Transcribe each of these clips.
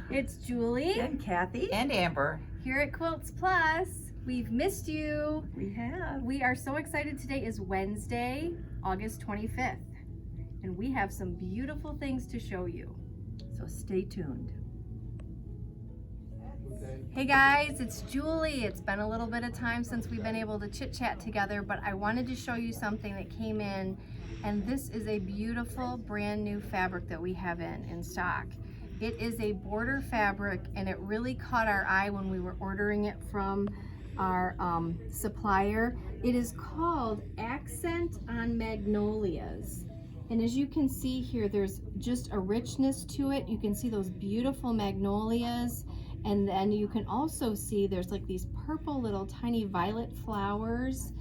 It's Julie and Kathy and Amber here at Quilts Plus. We've missed you. We have. We are so excited. Today is Wednesday, August 25th, and we have some beautiful things to show you. So stay tuned. Hey guys, it's Julie. It's been a little bit of time since we've been able to chit chat together, but I wanted to show you something that came in, and this is a beautiful brand new fabric that we have in stock. It is a border fabric, and it really caught our eye when we were ordering it from our supplier. It is called Accent on Magnolias. And as you can see here, there's just a richness to it. You can see those beautiful magnolias. And then you can also see there's like these purple little tiny violet flowers.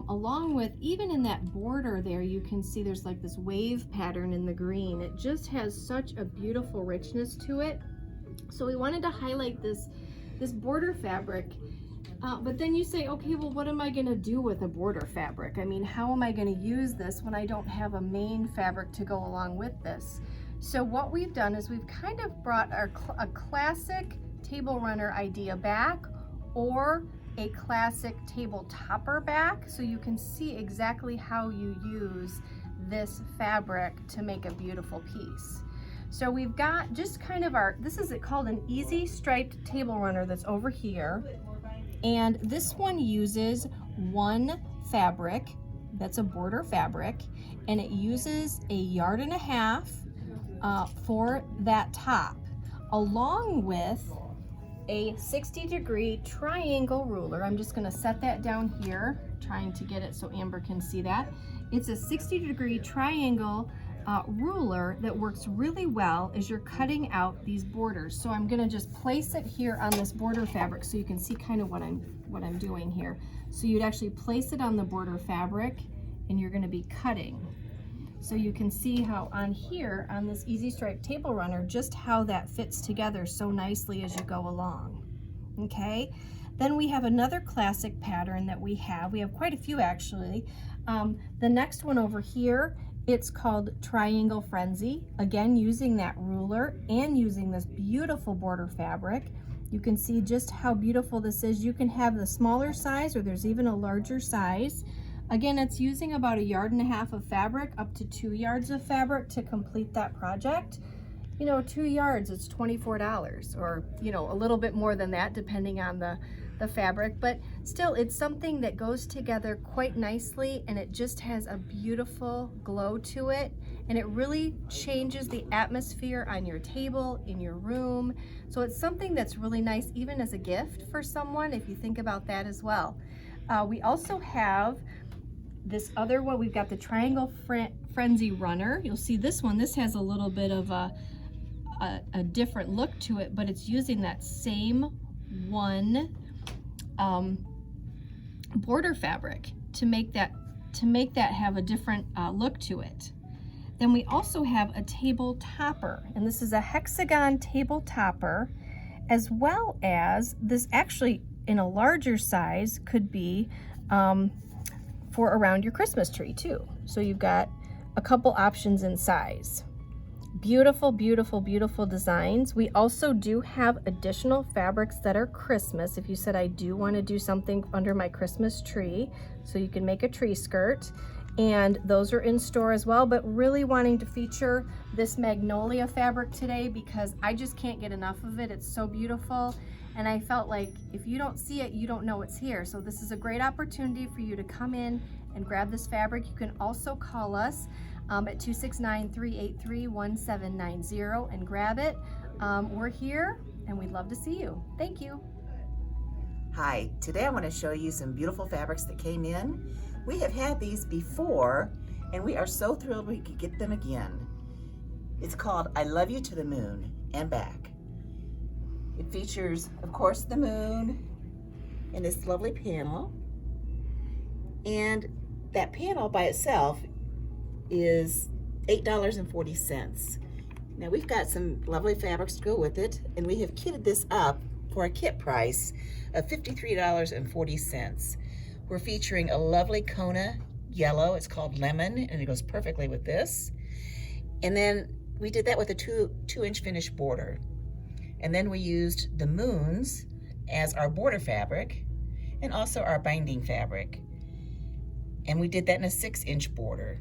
Along with, even in that border there, you can see there's like this wave pattern in the green. It just has such a beautiful richness to it. So we wanted to highlight this border fabric. But then you say, okay, well, what am I gonna do with a border fabric? I mean, how am I gonna use this when I don't have a main fabric to go along with this? So what we've done is we've kind of brought a classic table runner idea back, or a classic table topper back, so you can see exactly how you use this fabric to make a beautiful piece. So we've got just kind of this is called an easy striped table runner that's over here. And this one uses one fabric, that's a border fabric, and it uses 1.5 yards for that top, along with a 60-degree triangle ruler. I'm just gonna set that down here, trying to get it so Amber can see that. It's a 60-degree triangle ruler that works really well as you're cutting out these borders. So I'm gonna just place it here on this border fabric so you can see kind of what I'm doing here. So you'd actually place it on the border fabric and you're gonna be cutting. So you can see how on here, on this easy stripe table runner, just how that fits together so nicely as you go along, okay? Then we have another classic pattern that we have quite a few actually. The next one over here, it's called Triangle Frenzy, again using that ruler and using this beautiful border fabric. You can see just how beautiful this is. You can have the smaller size, or there's even a larger size. Again, it's using about 1.5 yards of fabric, up to 2 yards of fabric to complete that project. You know, 2 yards, it's $24, or, you know, a little bit more than that depending on the fabric, but still it's something that goes together quite nicely, and it just has a beautiful glow to it, and it really changes the atmosphere on your table, in your room. So it's something that's really nice even as a gift for someone, if you think about that as well. We also have this other one. We've got the Triangle Frenzy Runner. You'll see this one. This has a little bit of a different look to it, but it's using that same one border fabric to make that have a different look to it. Then we also have a table topper, and this is a hexagon table topper, as well as this actually in a larger size could be for around your Christmas tree too. So you've got a couple options in size. Beautiful, beautiful, beautiful designs. We also do have additional fabrics that are Christmas. If you said, I do want to do something under my Christmas tree, so you can make a tree skirt, and those are in store as well, but really wanting to feature this magnolia fabric today because I just can't get enough of it. It's so beautiful, and I felt like if you don't see it, you don't know it's here. So this is a great opportunity for you to come in and grab this fabric. You can also call us at 269-383-1790 and grab it. We're here and we'd love to see you. Thank you. Hi, today I want to show you some beautiful fabrics that came in. We have had these before and we are so thrilled we could get them again. It's called I Love You to the Moon and Back. It features, of course, the moon in this lovely panel, and that panel by itself is $8.40. Now we've got some lovely fabrics to go with it, and we have kitted this up for a kit price of $53.40. We're featuring a lovely Kona yellow. It's called Lemon, and it goes perfectly with this. And then we did that with a 2-inch finished border. And then we used the moons as our border fabric and also our binding fabric. And we did that in a 6-inch border.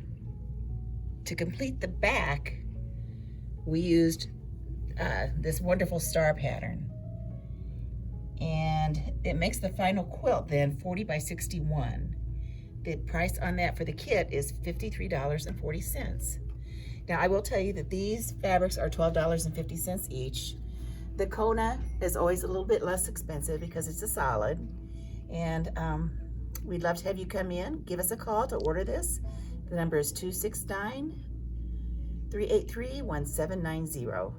To complete the back, we used this wonderful star pattern. And it makes the final quilt then 40 by 61. The price on that for the kit is $53.40. Now I will tell you that these fabrics are $12.50 each. The Kona is always a little bit less expensive because it's a solid. And we'd love to have you come in. Give us a call to order this. The number is 269-383-1790.